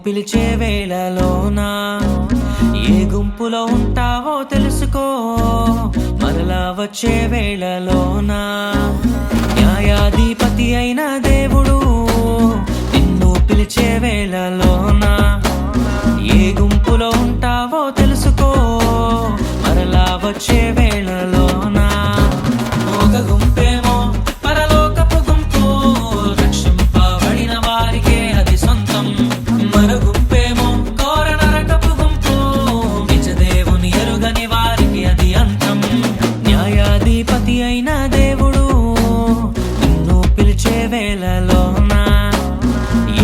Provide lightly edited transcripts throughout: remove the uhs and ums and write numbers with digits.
పిలిచే వేళలోనా ఏ గుంపులో ఉంటావో తెలుసుకో. మరలా వచ్చే వేళలోనా న్యాయాధిపతి అయిన దేవుడు నిన్ను పిలిచే వేళలోనా ఏ గుంపులో ఉంటావో తెలుసుకో. మరలా వచ్చే వేళలోనా ఒక గుంపేమో పరలోకపు గుంపు, రక్షింపబడిన వారికే అది సొంతం. మరో గుంపేమో ఘోర నరకపు గుంపు, నిజ దేవుని ఎరుగని వారికి అది అంతం. న్యాయాధిపతి అయిన దేవుడు నిన్ను పిలిచే వేళలోనా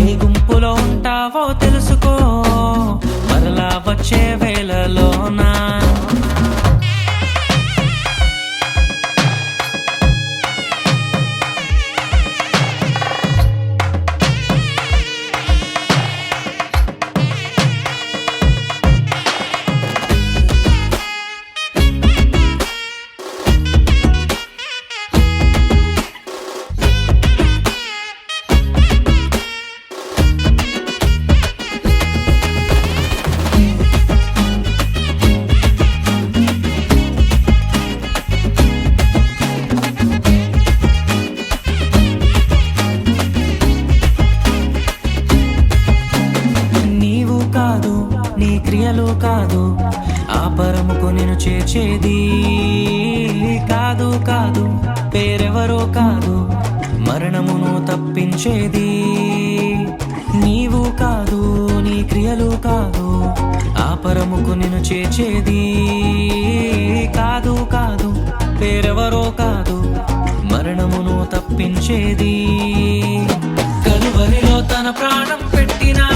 ఏ గుంపులో ఉంటావో తెలుసుకో. మరలా వచ్చే వేళలోనా నీ క్రియలు కాదు ఆ పరముకు నేను చేర్చేది. కాదు కాదు పేరెవరో కాదు మరణమును తప్పించేది. నీవు కాదు నీ క్రియలు కాదు ఆ పరముకు నేను చేర్చేది. కాదు కాదు పేరెవరో కాదు మరణమును తప్పించేది. కలువరిలో తన ప్రాణం పెట్టినా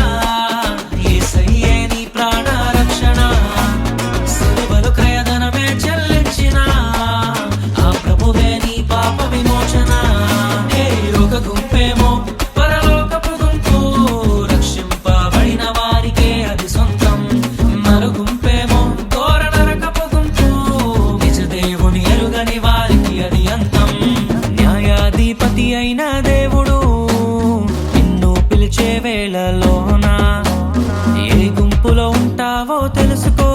గుంపేమో పరలోకపు గుంపు, రక్షింపబడిన వారికే అది సొంతం. మరో గుంపేమో ఘోర నరకపు గుంపు, నిజ దేవుని ఎరుగని వారికి అది అంతం. న్యాయాధిపతి అయిన దేవుడు నిన్ను పిలిచే వేళలోనా ఏ గుంపులో ఉంటావో తెలుసుకో.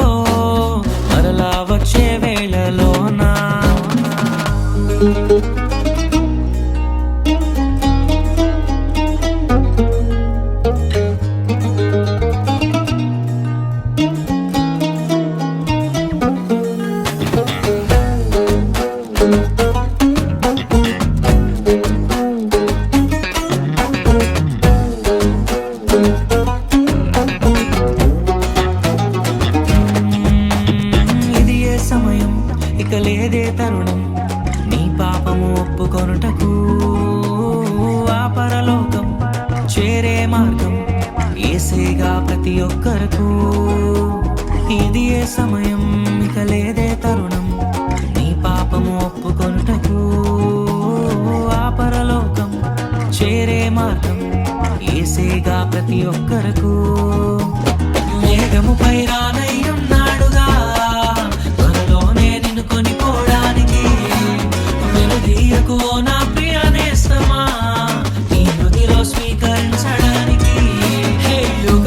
మరలా వచ్చే వేళలోనా ఇక లేదే తరుణం నీ పాపము ఒప్పుకొనుటకు. ఆ పరలోకం చేరే మార్గం యేసేగా ప్రతి ఒక్కరకు. ఇది ఏ సమయం ఇక లేదే తరుణం నీ పాపము ఒప్పుకొనుటకు. ఆ పరలోకం చేరే మార్గం యేసేగా ప్రతి ఒక్కరకు. మేఘముపై రానయ్యున్నాడుగా కొనిపోవడానికి. వెనుదీయకు నా ప్రియ నేస్తమా నీ హృదిలో స్వీకరించడానికి. హే యుగ